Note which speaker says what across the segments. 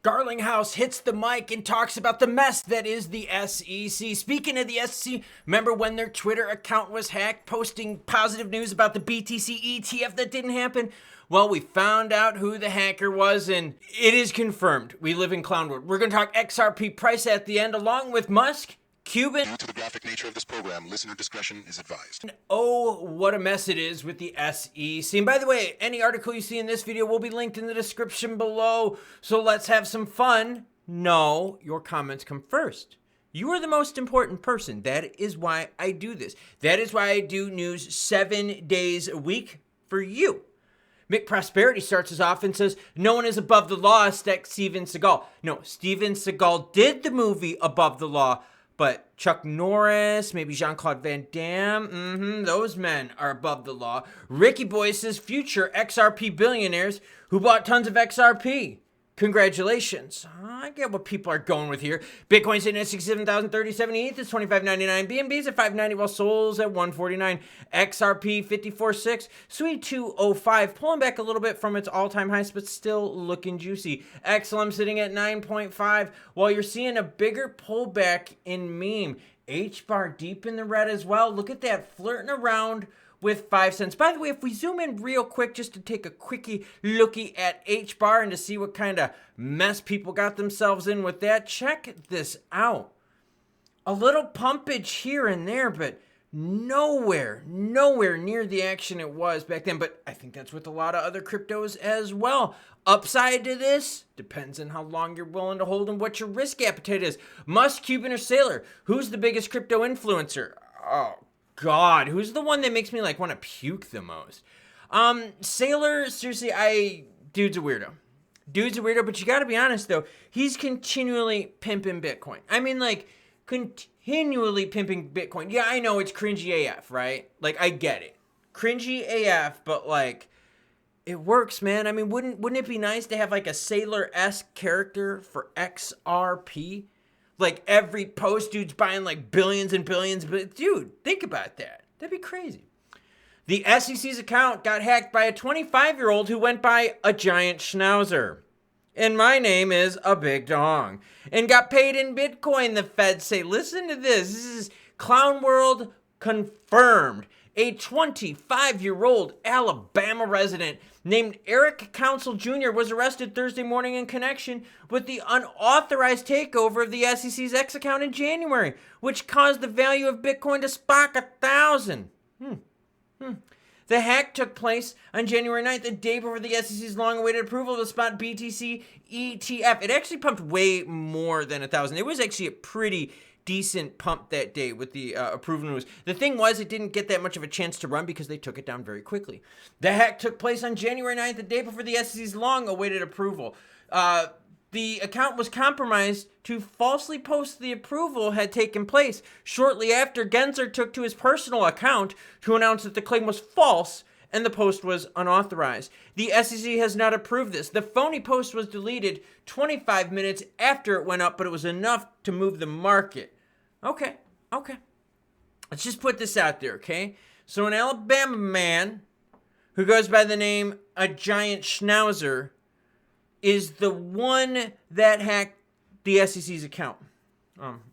Speaker 1: Garlinghouse hits the mic and talks about the mess that is the SEC. Speaking of the SEC, remember when their Twitter account was hacked, posting positive news about the BTC ETF that didn't happen? Well, we found out who the hacker was, and it is confirmed. We live in clown world. We're going to talk XRP price at the end, along with Musk, Cuban.
Speaker 2: Due to the graphic nature of this program, listener discretion is advised.
Speaker 1: And oh, what a mess it is with the SEC. And by the way, any article you see in this video will be linked in the description below. So let's have some fun. No, your comments come first. You are the most important person. That is why I do this. That is why I do news 7 days a week for you. Mick Prosperity starts us off and says, no one is above the law except Steven Seagal. No, Steven Seagal did the movie Above the Law, but Chuck Norris, maybe Jean-Claude Van Damme, those men are above the law. Ricky Boy says future XRP billionaires who bought tons of XRP. Congratulations. I get what people are going with here. Bitcoin sitting at 67,037. ETH is 25.99. BNB's at 590 while Sol's at 149. XRP 54.6. Sweet 205. Pulling back a little bit from its all-time highs, but still looking juicy. XLM sitting at 9.5 while you're seeing a bigger pullback in meme. H-bar deep in the red as well. Look at that, flirting around with 5 cents. By the way, if we zoom in real quick just to take a quickie looky at H-bar and to see what kind of mess people got themselves in with that, check this out. A little pumpage here and there, but nowhere near the action it was back then. But I think that's with a lot of other cryptos as well. Upside to this depends on how long you're willing to hold and what your risk appetite is. Musk, Cuban, or Sailor? Who's the biggest crypto influencer? Oh, God, who's the one that makes me like want to puke the most? Sailor, seriously, dude's a weirdo. Dude's a weirdo, but you got to be honest though, he's continually pimping Bitcoin. I mean, like, continually pimping Bitcoin. Yeah, I know it's cringy AF, right? Like, I get it. Cringy AF, but like, it works, man. I mean, wouldn't it be nice to have like a Sailor-esque character for XRP? Like every post, dude's buying like billions and billions. But dude, think about that. That'd be crazy. The SEC's account got hacked by a 25-year-old who went by a giant schnauzer. And my name is a big dong. And got paid in Bitcoin, the feds say. Listen to this. This is Clown World confirmed. A 25-year-old Alabama resident named Eric Council Jr. was arrested Thursday morning in connection with the unauthorized takeover of the SEC's X account in January, which caused the value of Bitcoin to spark 1,000. The hack took place on January 9th, a day before the SEC's long-awaited approval of the spot BTC ETF. It actually pumped way more than 1,000. It was actually a pretty decent pump that day with the approval news. The thing was, it didn't get that much of a chance to run because they took it down very quickly. The hack took place on January 9th, the day before the SEC's long-awaited approval. The account was compromised to falsely post the approval had taken place. Shortly after, Gensler took to his personal account to announce that the claim was false and the post was unauthorized. The SEC has not approved this. The phony post was deleted 25 minutes after it went up, but it was enough to move the market. Okay. Let's just put this out there, okay? So an Alabama man who goes by the name A Giant Schnauzer is the one that hacked the SEC's account.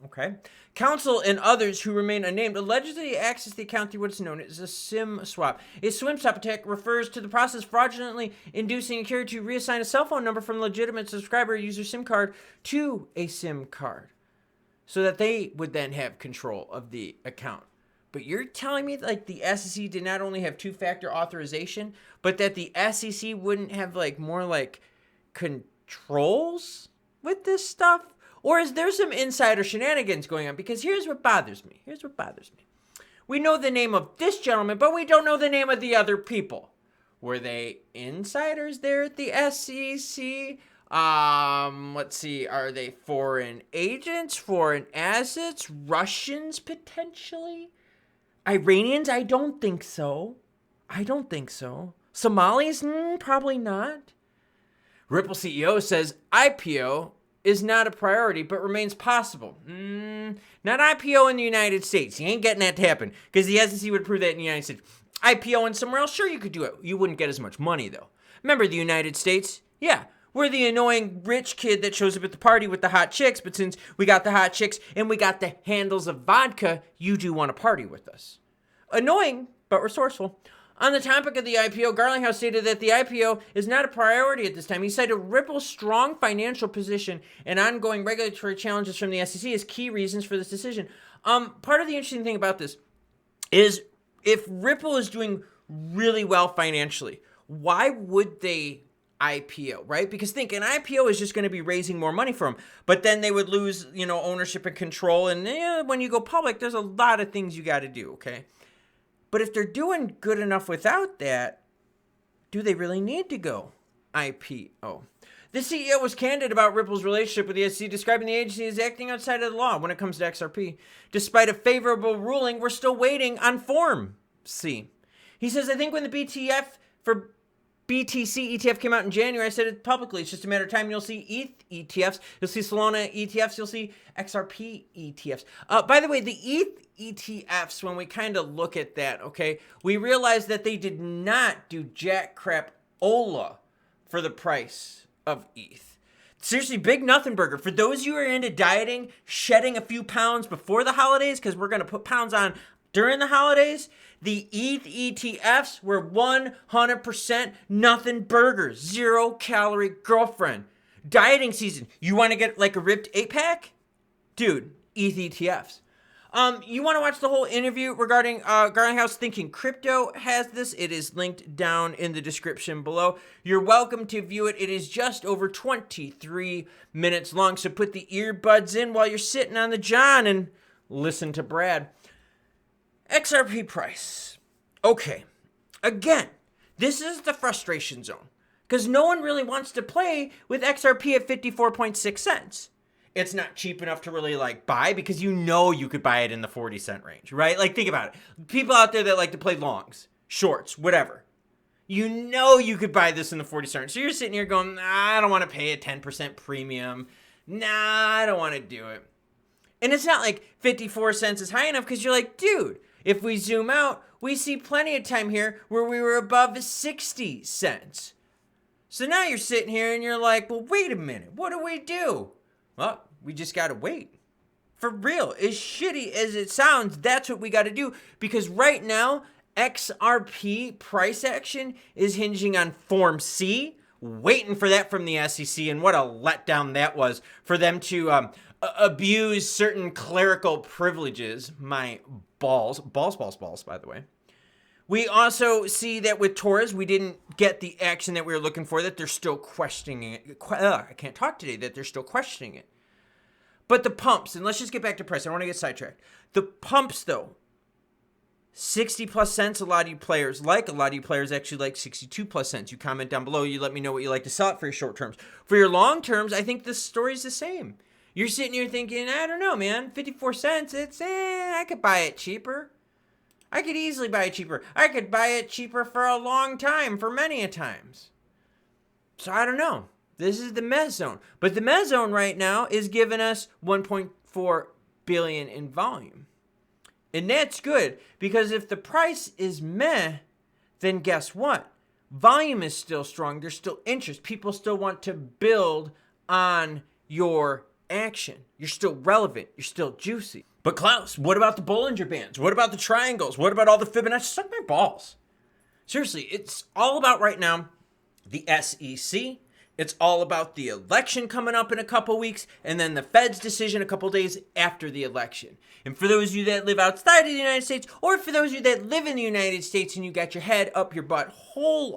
Speaker 1: Okay. Counsel and others who remain unnamed allegedly accessed the account through what is known as a SIM swap. A SIM swap attack refers to the process fraudulently inducing a carrier to reassign a cell phone number from a legitimate subscriber user SIM card to a SIM card, so that they would then have control of the account. But you're telling me like the SEC did not only have two-factor authorization, but that the SEC wouldn't have like more like controls with this stuff? Or is there some insider shenanigans going on? Because here's what bothers me. We know the name of this gentleman, but we don't know the name of the other people. Were they insiders there at the SEC? Let's see. Are they foreign agents, foreign assets, Russians potentially? Iranians? I don't think so. Somalis? Probably not. Ripple CEO says IPO is not a priority, but remains possible. Not IPO in the United States. You ain't getting that to happen because the SEC would approve that in the United States. IPO in somewhere else, sure you could do it. You wouldn't get as much money though. Remember the United States? Yeah, we're the annoying rich kid that shows up at the party with the hot chicks, but since we got the hot chicks and we got the handles of vodka, you do want to party with us. Annoying, but resourceful. On the topic of the IPO, Garlinghouse stated that the IPO is not a priority at this time. He cited Ripple's strong financial position and ongoing regulatory challenges from the SEC as key reasons for this decision. Part of the interesting thing about this is if Ripple is doing really well financially, why would they IPO, right? Because think an IPO is just going to be raising more money for them, but then they would lose, ownership and control. And when you go public, there's a lot of things you got to do, okay? But if they're doing good enough without that, do they really need to go IPO? The CEO was candid about Ripple's relationship with the SEC, describing the agency as acting outside of the law when it comes to XRP. Despite a favorable ruling, we're still waiting on Form C. He says, I think when the BTF for BTC ETF came out in January, I said it publicly. It's just a matter of time. You'll see ETH ETFs. You'll see SOLANA ETFs. You'll see XRP ETFs. By the way, the ETH ETFs, when we kind of look at that, okay, we realize that they did not do jack crap OLA for the price of ETH. Seriously, big nothing burger. For those of you who are into dieting, shedding a few pounds before the holidays, because we're going to put pounds on during the holidays, the ETH ETFs were 100% nothing burgers, 0 calorie girlfriend. Dieting season. You want to get like a ripped 8-pack? Dude, ETH ETFs. You want to watch the whole interview regarding Garlinghouse Thinking Crypto has this. It is linked down in the description below. You're welcome to view it. It is just over 23 minutes long, so put the earbuds in while you're sitting on the john and listen to Brad. XRP price. Okay. Again, this is the frustration zone because no one really wants to play with XRP at 54.6 cents. It's not cheap enough to really buy because you could buy it in the 40-cent range, right? Think about it. People out there that like to play longs, shorts, whatever. You could buy this in the 40-cent range. So you're sitting here going, I don't want to pay a 10% premium. I don't want to do it. And it's not like 54 cents is high enough because you're like, dude, if we zoom out, we see plenty of time here where we were above 60 cents. So now you're sitting here and you're like, well, wait a minute. What do we do? Well, we just got to wait. For real, as shitty as it sounds, that's what we got to do. Because right now, XRP price action is hinging on Form C, waiting for that from the SEC. And what a letdown that was for them to abuse certain clerical privileges. My balls, by the way. We also see that with Torres, we didn't get the action that we were looking for, that they're still questioning it. I can't talk today, that they're still questioning it. But the pumps, and let's just get back to price. I don't want to get sidetracked. The pumps, though, 60 plus cents, a lot of you players actually like 62 plus cents. You comment down below. You let me know what you like to sell it for your short terms. For your long terms, I think the story's the same. You're sitting here thinking, I don't know, man, 54 cents, I could buy it cheaper. I could easily buy it cheaper. I could buy it cheaper for a long time, for many a times. So I don't know. This is the mez zone. But the mez zone right now is giving us 1.4 billion in volume. And that's good because if the price is meh, then guess what? Volume is still strong. There's still interest. People still want to build on your action. You're still relevant. You're still juicy. But Klaus, what about the Bollinger Bands? What about the triangles? What about all the Fibonacci? Suck my balls. Seriously, it's all about right now the SEC. It's all about the election coming up in a couple weeks and then the Fed's decision a couple days after the election. And for those of you that live outside of the United States, or for those of you that live in the United States and you got your head up your butt hole,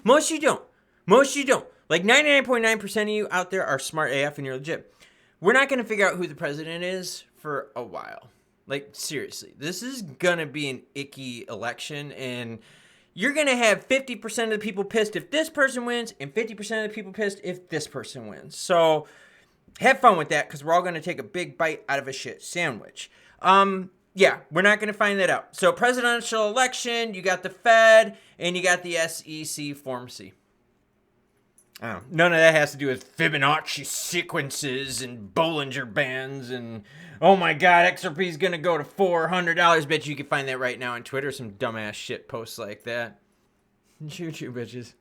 Speaker 1: most of you don't. Like 99.9% of you out there are smart AF and you're legit. We're not going to figure out who the president is for a while. Like, seriously, this is going to be an icky election, and you're going to have 50% of the people pissed if this person wins, and 50% of the people pissed if this person wins. So, have fun with that, because we're all going to take a big bite out of a shit sandwich. Yeah, we're not going to find that out. So, presidential election, you got the Fed, and you got the SEC Form C. None of that has to do with Fibonacci sequences and Bollinger Bands and, oh my god, XRP is going to go to $400. Bet you can find that right now on Twitter, some dumbass shit posts like that. Choo-choo, bitches.